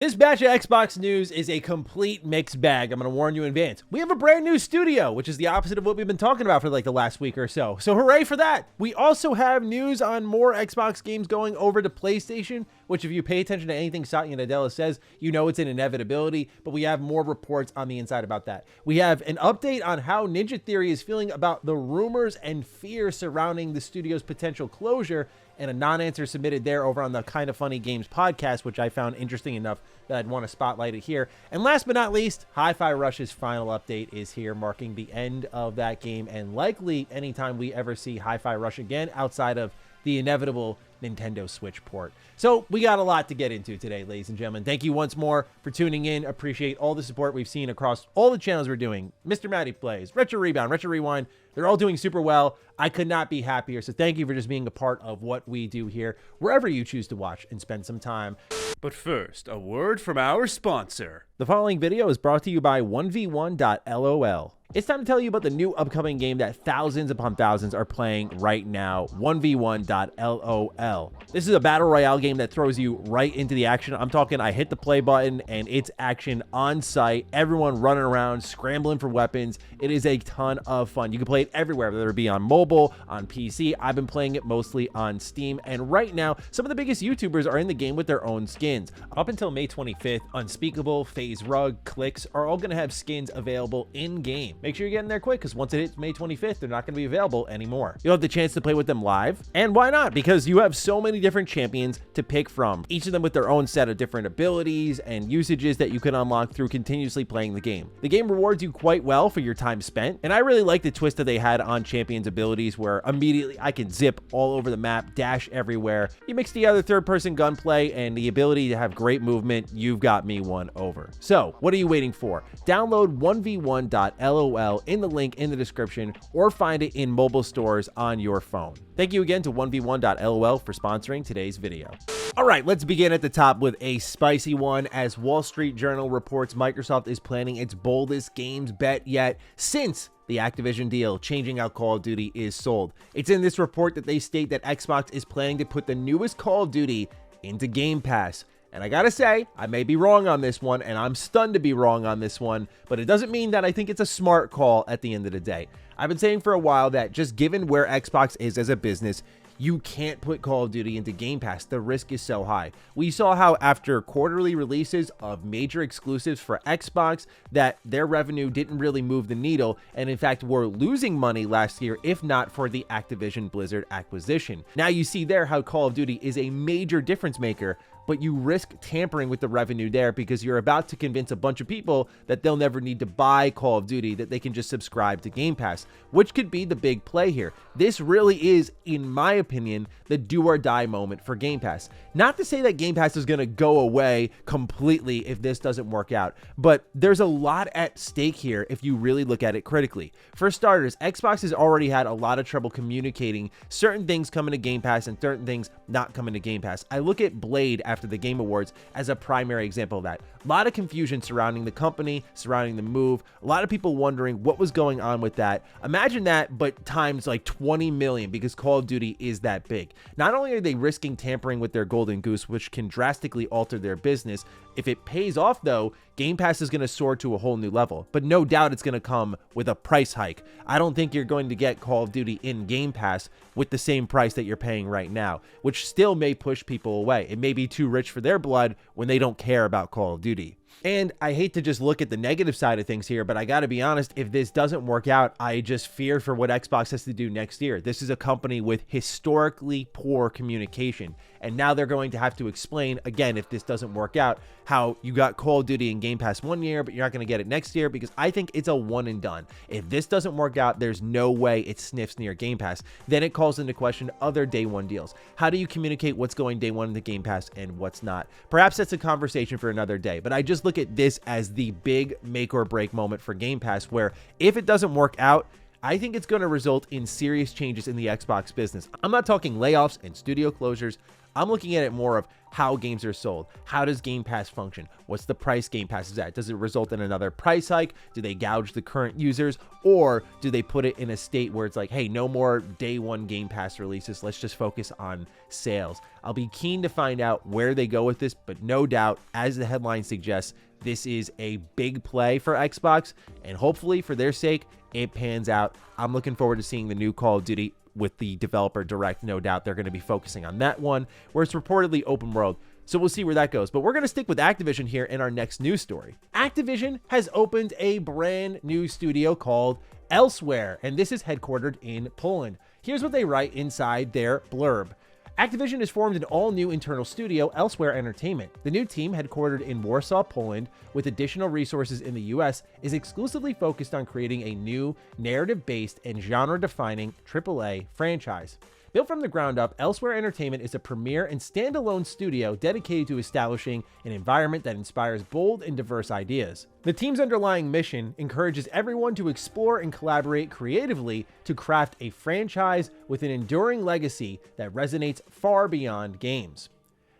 This batch of Xbox news is a complete mixed bag. I'm going to warn you in advance. We have a brand new studio, which is the opposite of what we've been talking about for like the last week or so. So hooray for that. We also have news on more Xbox games going over to PlayStation, which if you pay attention to anything Satya Nadella says, you know it's an inevitability, but we have more reports on the inside about that. We have an update on how Ninja Theory is feeling about the rumors and fear surrounding the studio's potential closure, and a non-answer submitted there over on the Kinda Funny Games podcast, which I found interesting enough that I'd want to spotlight it here. And last but not least, Hi-Fi Rush's final update is here, marking the end of that game, and likely anytime we ever see Hi-Fi Rush again outside of the inevitable Nintendo Switch port. So we got a lot to get into today, ladies and gentlemen. Thank you once more for tuning in. Appreciate all the support we've seen across all the channels we're doing. MrMattyPlays, Retro Rebound, Retro Rewind. They're all doing super well. I could not be happier. So thank you for just being a part of what we do here, wherever you choose to watch and spend some time. But first, a word from our sponsor. The following video is brought to you by 1v1.lol. It's time to tell you about the new upcoming game that thousands upon thousands are playing right now, 1v1.lol. This is a battle royale game that throws you right into the action. I'm talking I hit the play button and it's action on site, everyone running around, scrambling for weapons. It is a ton of fun. You can play it everywhere, whether it be on mobile, on PC. I've been playing it mostly on Steam, and right now, some of the biggest YouTubers are in the game with their own skins. Up until May 25th, Unspeakable, FaZe Rug, Clicks are all going to have skins available in-game. Make sure you're getting there quick, because once it hits May 25th, they're not going to be available anymore. You'll have the chance to play with them live, and why not? Because you have so many different champions to pick from, each of them with their own set of different abilities and usages that you can unlock through continuously playing the game. The game rewards you quite well for your time spent, and I really like the twist that they had on champions' abilities, where immediately I can zip all over the map, dash everywhere. You mix together third-person gunplay and the ability to have great movement, you've got me won over. So, what are you waiting for? Download 1v1.lol in the link in the description, or find it in mobile stores on your phone. Thank you again to 1v1.lol for sponsoring today's video. All right, let's begin at the top with a spicy one, as Wall Street Journal reports Microsoft is planning its boldest games bet yet since the Activision deal, changing how Call of Duty is sold. It's in this report that they state that Xbox is planning to put the newest Call of Duty into Game Pass. And I gotta say, I may be wrong on this one, and I'm stunned to be wrong on this one, but it doesn't mean that I think it's a smart call at the end of the day. I've been saying for a while that just given where Xbox is as a business, you can't put Call of Duty into Game Pass. The risk is so high. We saw how after quarterly releases of major exclusives for Xbox, that their revenue didn't really move the needle, and in fact were losing money last year if not for the Activision Blizzard acquisition. Now you see there how Call of Duty is a major difference maker, but you risk tampering with the revenue there because you're about to convince a bunch of people that they'll never need to buy Call of Duty, that they can just subscribe to Game Pass, which could be the big play here. This really is, in my opinion, the do or die moment for Game Pass. Not to say that Game Pass is going to go away completely if this doesn't work out, but there's a lot at stake here if you really look at it critically. For starters, Xbox has already had a lot of trouble communicating certain things coming to Game Pass and certain things not coming to Game Pass. I look at Blade after the Game Awards as a primary example of that. A lot of confusion surrounding the company, surrounding the move, a lot of people wondering what was going on with that. Imagine that, but times like 20 million, because Call of Duty is that big. Not only are they risking tampering with their golden goose, which can drastically alter their business, if it pays off though, Game Pass is going to soar to a whole new level, but no doubt it's going to come with a price hike. I don't think you're going to get Call of Duty in Game Pass with the same price that you're paying right now, which still may push people away. It may be too rich for their blood when they don't care about Call of Duty. And I hate to just look at the negative side of things here, but I got to be honest, if this doesn't work out, I just fear for what Xbox has to do next year. This is a company with historically poor communication, and now they're going to have to explain, again, if this doesn't work out, how you got Call of Duty in Game Pass one year, but you're not going to get it next year, because I think it's a one and done. If this doesn't work out, there's no way it sniffs near Game Pass. Then it calls into question other day one deals. How do you communicate what's going day one into Game Pass and what's not? Perhaps that's a conversation for another day, but I just look at this as the big make or break moment for Game Pass, where if it doesn't work out, I think it's going to result in serious changes in the Xbox business. I'm not talking layoffs and studio closures. I'm looking at it more of how games are sold. How does Game Pass function? What's the price Game Pass is at? Does it result in another price hike? Do they gouge the current users? Or do they put it in a state where it's like, hey, no more day one Game Pass releases. Let's just focus on sales. I'll be keen to find out where they go with this, but no doubt, as the headline suggests, this is a big play for Xbox, and hopefully for their sake, it pans out. I'm looking forward to seeing the new Call of Duty with the developer direct. No doubt they're going to be focusing on that one, where it's reportedly open world. So we'll see where that goes. But we're going to stick with Activision here in our next news story. Activision has opened a brand new studio called Elsewhere, and this is headquartered in Poland. Here's what they write inside their blurb. Activision has formed an all-new internal studio, Elsewhere Entertainment. The new team, headquartered in Warsaw, Poland, with additional resources in the US, is exclusively focused on creating a new, narrative-based and genre-defining AAA franchise. Built from the ground up, Elsewhere Entertainment is a premier and standalone studio dedicated to establishing an environment that inspires bold and diverse ideas. The team's underlying mission encourages everyone to explore and collaborate creatively to craft a franchise with an enduring legacy that resonates far beyond games.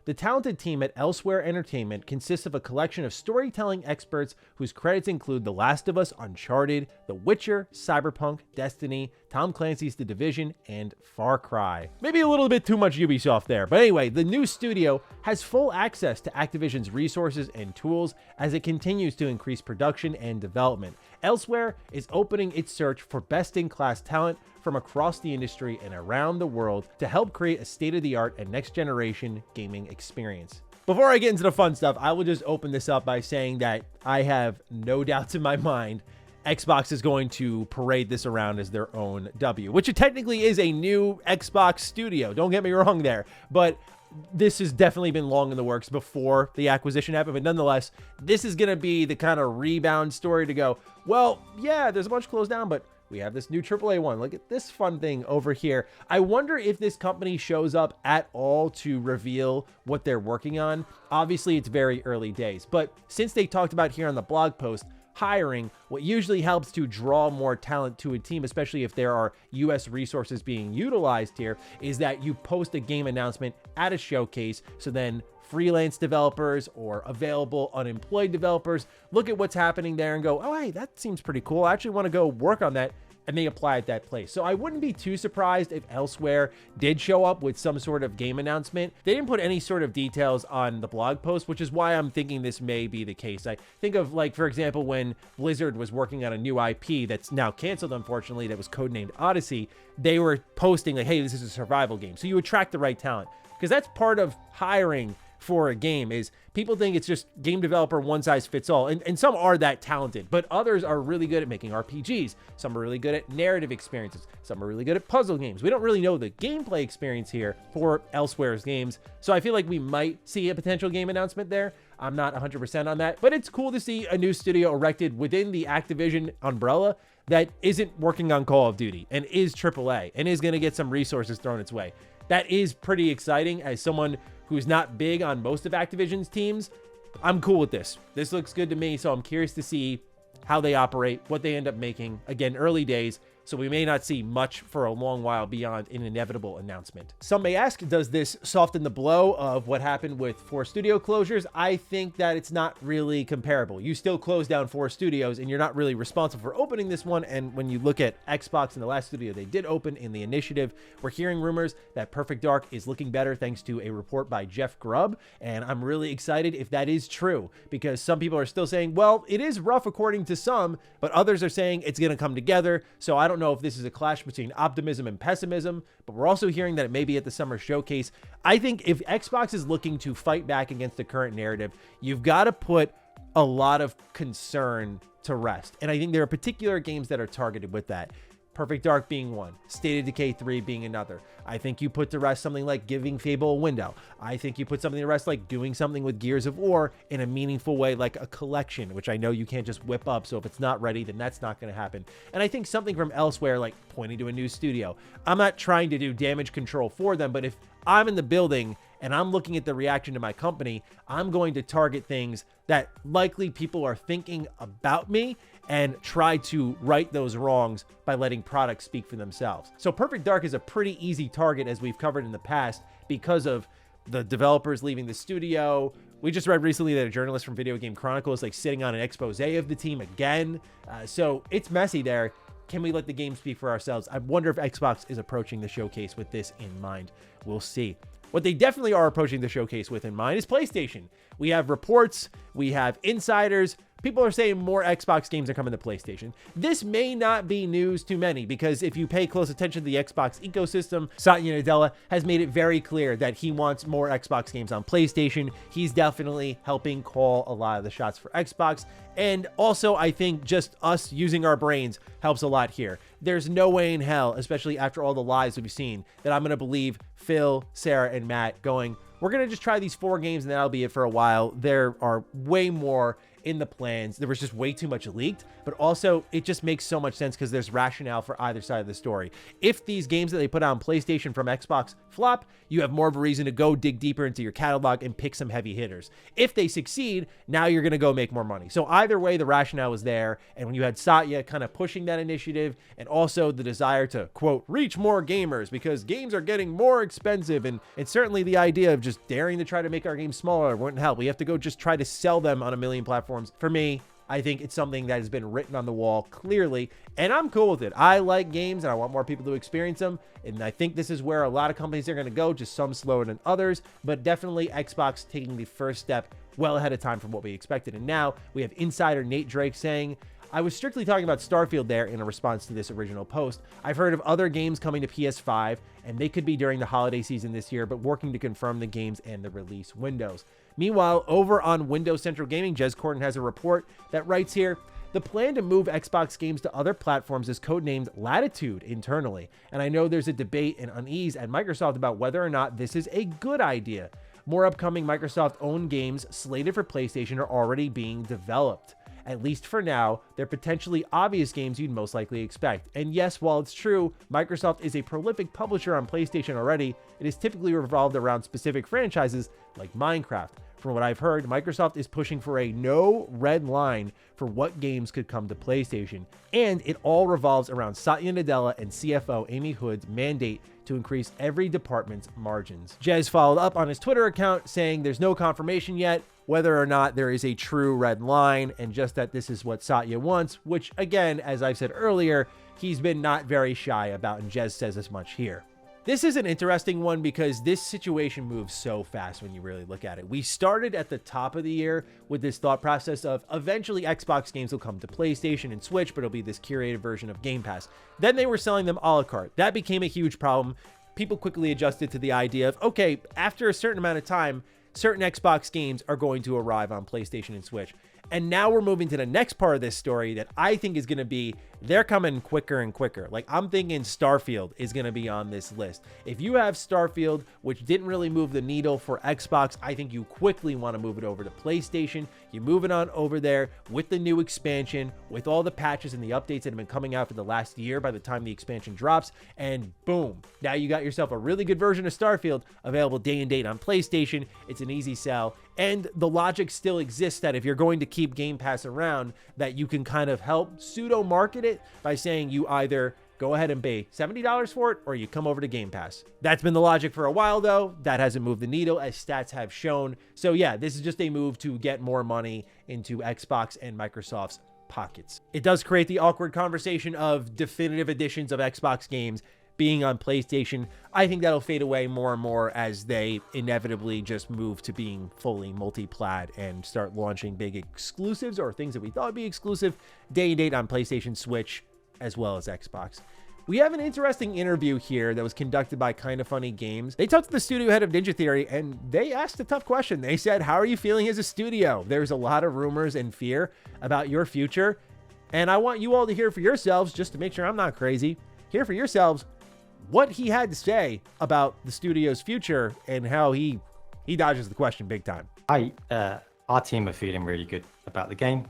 The talented team at Elsewhere Entertainment consists of a collection of storytelling experts whose credits include The Last of Us, Uncharted, The Witcher, Cyberpunk, Destiny, Tom Clancy's The Division, and Far Cry. Maybe a little bit too much Ubisoft there, but anyway, the new studio has full access to Activision's resources and tools as it continues to increase production and development. Elsewhere is opening its search for best-in-class talent from across the industry and around the world to help create a state-of-the-art and next-generation gaming experience. Before I get into the fun stuff, I will just open this up by saying that I have no doubts in my mind Xbox is going to parade this around as their own W, which it technically is a new Xbox studio. Don't get me wrong there, but this has definitely been long in the works before the acquisition happened. But nonetheless, this is going to be the kind of rebound story to go, well, yeah, there's a bunch closed down, but we have this new AAA one. Look at this fun thing over here. I wonder if this company shows up at all to reveal what they're working on. Obviously, it's very early days, but since they talked about here on the blog post, hiring, what usually helps to draw more talent to a team, especially if there are US resources being utilized here, is that you post a game announcement at a showcase, so then freelance developers or available unemployed developers look at what's happening there and go, oh, hey, that seems pretty cool. I actually want to go work on that. And they apply at that place. So I wouldn't be too surprised if Elsewhere did show up with some sort of game announcement. They didn't put any sort of details on the blog post, which is why I'm thinking this may be the case. I think of, like, for example, when Blizzard was working on a new IP that's now canceled, unfortunately, that was codenamed Odyssey, they were posting like, hey, this is a survival game. So you attract the right talent, because that's part of hiring for a game. Is people think it's just game developer one size fits all, and some are that talented, but others are really good at making RPGs. Some are really good at narrative experiences. Some are really good at puzzle games. We don't really know the gameplay experience here for Elsewhere's games, so I feel like we might see a potential game announcement there. I'm not 100% on that, but it's cool to see a new studio erected within the Activision umbrella that isn't working on Call of Duty and is AAA and is going to get some resources thrown its way. That is pretty exciting. As someone who's not big on most of Activision's teams, I'm cool with this. This looks good to me, so I'm curious to see how they operate, what they end up making. Again, early days, so we may not see much for a long while beyond an inevitable announcement. Some may ask, does this soften the blow of what happened with 4 studio closures? I think that it's not really comparable. You still close down 4 studios and you're not really responsible for opening this one. And when you look at Xbox and the last studio they did open in the initiative, we're hearing rumors that Perfect Dark is looking better thanks to a report by Jeff Grubb. And I'm really excited if that is true, because some people are still saying, well, it is rough according to some, but others are saying it's going to come together. So I don't know if this is a clash between optimism and pessimism, but we're also hearing that it may be at the summer showcase. I think if Xbox is looking to fight back against the current narrative, you've got to put a lot of concern to rest. And I think there are particular games that are targeted with that. Perfect Dark being one, State of Decay 3 being another. I think you put to rest something like giving Fable a window. I think you put something to rest like doing something with Gears of War in a meaningful way, like a collection, which I know you can't just whip up. So if it's not ready, then that's not going to happen. And I think something from Elsewhere, like pointing to a new studio. I'm not trying to do damage control for them, but if I'm in the building and I'm looking at the reaction to my company, I'm going to target things that likely people are thinking about me and try to right those wrongs by letting products speak for themselves. So Perfect Dark is a pretty easy target, as we've covered in the past, because of the developers leaving the studio. We just read recently that a journalist from Video Game Chronicle is like sitting on an expose of the team again. So it's messy there. Can we let the game speak for ourselves? I wonder if Xbox is approaching the showcase with this in mind. We'll see. What they definitely are approaching the showcase with in mind is PlayStation. We have reports, we have insiders. People are saying more Xbox games are coming to PlayStation. This may not be news to many, because if you pay close attention to the Xbox ecosystem, Satya Nadella has made it very clear that he wants more Xbox games on PlayStation. He's definitely helping call a lot of the shots for Xbox. And also, I think just us using our brains helps a lot here. There's no way in hell, especially after all the lies we've seen, that I'm going to believe Phil, Sarah, and Matt going, we're going to just try these 4 games and that'll be it for a while. There are way more in the plans. There was just way too much leaked, but also it just makes so much sense because there's rationale for either side of the story. If these games that they put out on PlayStation from Xbox flop, you have more of a reason to go dig deeper into your catalog and pick some heavy hitters. If they succeed, now you're going to go make more money. So either way, the rationale was there. And when you had Satya kind of pushing that initiative, and also the desire to, quote, reach more gamers because games are getting more expensive, and certainly the idea of just daring to try to make our games smaller wouldn't help. We have to go just try to sell them on a million platforms. For me, I think it's something that has been written on the wall clearly, and I'm cool with it. I like games and I want more people to experience them, and I think this is where a lot of companies are going to go, just some slower than others, but definitely Xbox taking the first step well ahead of time from what we expected. And now we have insider Nate Drake saying, I was strictly talking about Starfield there in a response to this original post. I've heard of other games coming to PS5, and they could be during the holiday season this year, but working to confirm the games and the release windows. Meanwhile, over on Windows Central Gaming, Jez Corden has a report that writes here, the plan to move Xbox games to other platforms is codenamed Latitude internally, and I know there's a debate and unease at Microsoft about whether or not this is a good idea. More upcoming Microsoft-owned games slated for PlayStation are already being developed. At least for now, they're potentially obvious games you'd most likely expect. And yes, while it's true, Microsoft is a prolific publisher on PlayStation already, it is typically revolved around specific franchises like Minecraft. From what I've heard, Microsoft is pushing for a no red line for what games could come to PlayStation. And it all revolves around Satya Nadella and CFO Amy Hood's mandate to increase every department's margins. Jez followed up on his Twitter account saying there's no confirmation yet whether or not there is a true red line, and just that this is what Satya wants, which again, as I've said earlier, he's been not very shy about, and Jez says as much here. This is an interesting one because this situation moves so fast when you really look at it. We started at the top of the year with this thought process of eventually Xbox games will come to PlayStation and Switch, but it'll be this curated version of Game Pass. Then they were selling them a la carte. That became a huge problem. People quickly adjusted to the idea of, okay, after a certain amount of time, certain Xbox games are going to arrive on PlayStation and Switch. And now we're moving to the next part of this story that I think is going to be, they're coming quicker and quicker. Like, I'm thinking Starfield is going to be on this list. If you have Starfield, which didn't really move the needle for Xbox, I think you quickly want to move it over to PlayStation. You move it on over there with the new expansion, with all the patches and the updates that have been coming out for the last year by the time the expansion drops, and boom, now you got yourself a really good version of Starfield available day and date on PlayStation. It's an easy sell, and the logic still exists that if you're going to keep Game Pass around, that you can kind of help pseudo market it by saying you either go ahead and pay $70 for it or you come over to Game Pass. That's been the logic for a while though. That hasn't moved the needle as stats have shown. So yeah, this is just a move to get more money into Xbox and Microsoft's pockets. It does create the awkward conversation of definitive editions of Xbox games being on PlayStation. I think that'll fade away more and more as they inevitably just move to being fully multi-plat and start launching big exclusives or things that we thought would be exclusive day and date on PlayStation, Switch, as well as Xbox. We have an interesting interview here that was conducted by Kinda Funny Games. They talked to the studio head of Ninja Theory and they asked a tough question. They said, how are you feeling as a studio? There's a lot of rumors and fear about your future. And I want you all to hear for yourselves, just to make sure I'm not crazy, hear for yourselves what he had to say about the studio's future and how he dodges the question big time. Our team are feeling really good about the game.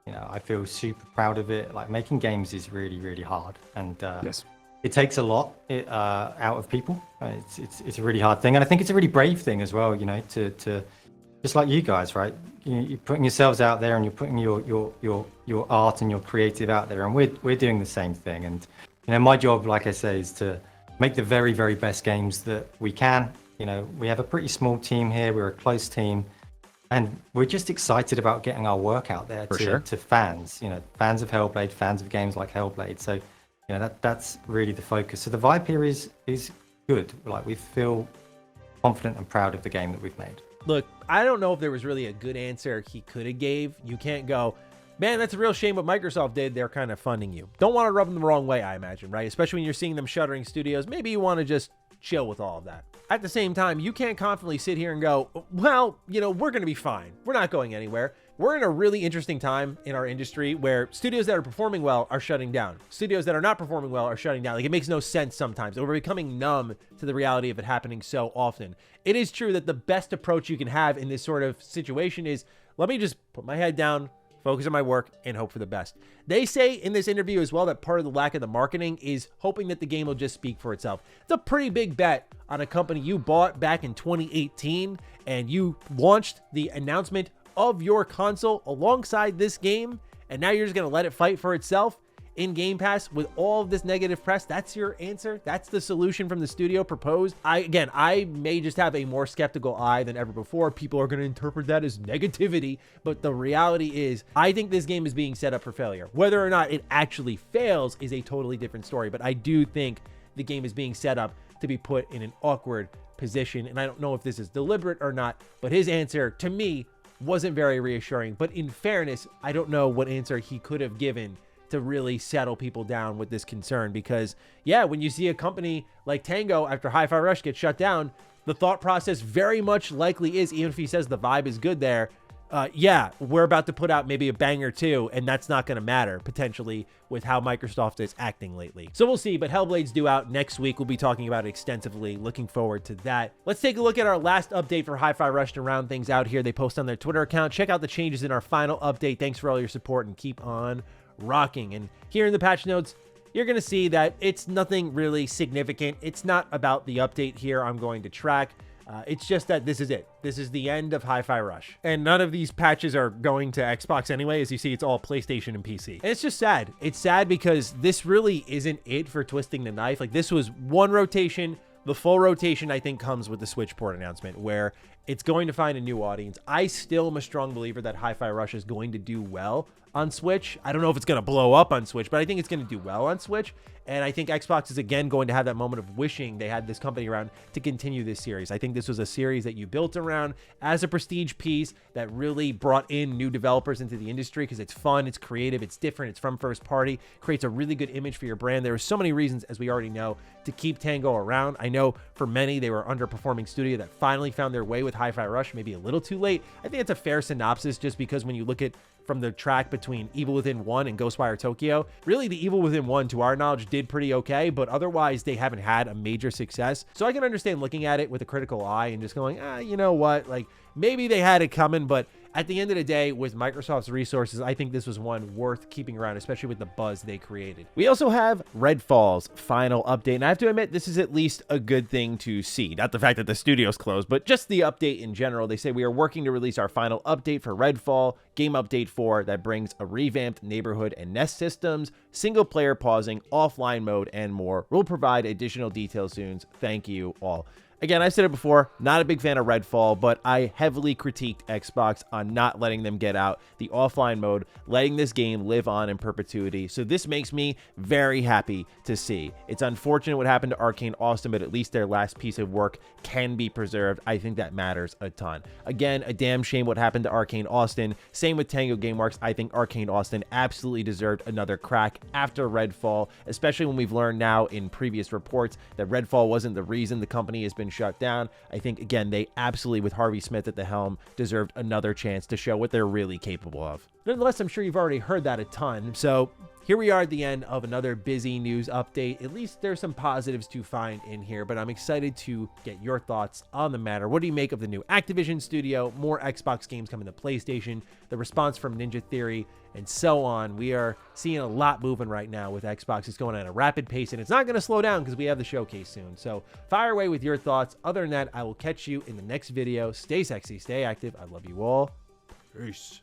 You know, I feel super proud of it. Like, making games is really, really hard, and Yes. it takes a lot out of people. It's a really hard thing, and I think it's a really brave thing as well. You know, to just like you guys, right? You're putting yourselves out there, and you're putting your art and your creative out there, and we're doing the same thing. And my job, like I say, is to make the very, very best games that we can. We have a pretty small team here. We're a close team, and we're just excited about getting our work out there to fans. Fans of Hellblade, fans of games like Hellblade. So, that's really the focus. So the vibe here is good. Like, we feel confident and proud of the game that we've made. Look, I don't know if there was really a good answer he could have gave. You can't go, man, that's a real shame what Microsoft did. They're kind of funding you. Don't want to rub them the wrong way, I imagine, right? Especially when you're seeing them shuttering studios. Maybe you want to just chill with all of that. At the same time, you can't confidently sit here and go, well, we're going to be fine. We're not going anywhere. We're in a really interesting time in our industry where studios that are performing well are shutting down. Studios that are not performing well are shutting down. Like, it makes no sense sometimes. We're becoming numb to the reality of it happening so often. It is true that the best approach you can have in this sort of situation is, let me just put my head down, focus on my work, and hope for the best. They say in this interview as well that part of the lack of the marketing is hoping that the game will just speak for itself. It's a pretty big bet on a company you bought back in 2018, and you launched the announcement of your console alongside this game, and now you're just going to let it fight for itself in Game Pass with all of this negative press. That's your answer? That's the solution from the studio proposed? I may just have a more skeptical eye than ever before. People are going to interpret that as negativity, but the reality is, I think this game is being set up for failure. Whether or not it actually fails is a totally different story, but I do think the game is being set up to be put in an awkward position, and I don't know if this is deliberate or not, but his answer to me wasn't very reassuring. But in fairness, I don't know what answer he could have given to really settle people down with this concern, because when you see a company like Tango after Hi-Fi Rush get shut down, the thought process very much likely is, even if he says the vibe is good there, we're about to put out maybe a banger too, and that's not going to matter potentially with how Microsoft is acting lately. So we'll see, but Hellblade's due out next week. We'll be talking about it extensively. Looking forward to that. Let's take a look at our last update for Hi-Fi Rush to round things out here. They post on their Twitter account. Check out the changes in our final update. Thanks for all your support, and keep on rocking. And here in the patch notes, you're going to see that it's nothing really significant. It's not about the update here I'm going to track. It's just that this is it. This is the end of Hi-Fi Rush. And none of these patches are going to Xbox anyway. As you see, it's all PlayStation and PC. And it's just sad. It's sad because this really isn't it for Twisting the Knife. Like, this was one rotation. The full rotation, I think, comes with the Switch port announcement, where it's going to find a new audience. I still am a strong believer that Hi-Fi Rush is going to do well on Switch. I don't know if it's going to blow up on Switch, but I think it's going to do well on Switch. And I think Xbox is again going to have that moment of wishing they had this company around to continue this series. I think this was a series that you built around as a prestige piece that really brought in new developers into the industry because it's fun, it's creative, it's different, it's from first party, creates a really good image for your brand. There are so many reasons, as we already know, to keep Tango around. I know for many, they were underperforming studio that finally found their way with Hi-Fi Rush, maybe a little too late. I think it's a fair synopsis just because when you look at from the track between Evil Within 1 and Ghostwire Tokyo, really the Evil Within 1, to our knowledge, did pretty okay, but otherwise they haven't had a major success. So I can understand looking at it with a critical eye and just going, you know what, like maybe they had it coming, but at the end of the day, with Microsoft's resources, I think this was one worth keeping around, especially with the buzz they created. We also have Redfall's final update, and I have to admit, this is at least a good thing to see. Not the fact that the studio's closed, but just the update in general. They say we are working to release our final update for Redfall, Game Update 4, that brings a revamped neighborhood and nest systems, single-player pausing, offline mode, and more. We'll provide additional details soon. Thank you all. Again, I said it before, not a big fan of Redfall, but I heavily critiqued Xbox on not letting them get out the offline mode, letting this game live on in perpetuity. So this makes me very happy to see. It's unfortunate what happened to Arcane Austin, but at least their last piece of work can be preserved. I think that matters a ton. Again, a damn shame what happened to Arcane Austin. Same with Tango Gameworks. I think Arcane Austin absolutely deserved another crack after Redfall, especially when we've learned now in previous reports that Redfall wasn't the reason the company has been shut down. I think, again, they absolutely, with Harvey Smith at the helm, deserved another chance to show what they're really capable of. Nonetheless, I'm sure you've already heard that a ton, so here we are at the end of another busy news update. At least there's some positives to find in here, but I'm excited to get your thoughts on the matter. What do you make of the new Activision studio, more Xbox games coming to PlayStation, the response from Ninja Theory, and so on? We are seeing a lot moving right now with Xbox. It's going at a rapid pace, and it's not going to slow down because we have the showcase soon. So fire away with your thoughts. Other than that, I will catch you in the next video. Stay sexy, stay active. I love you all. Peace.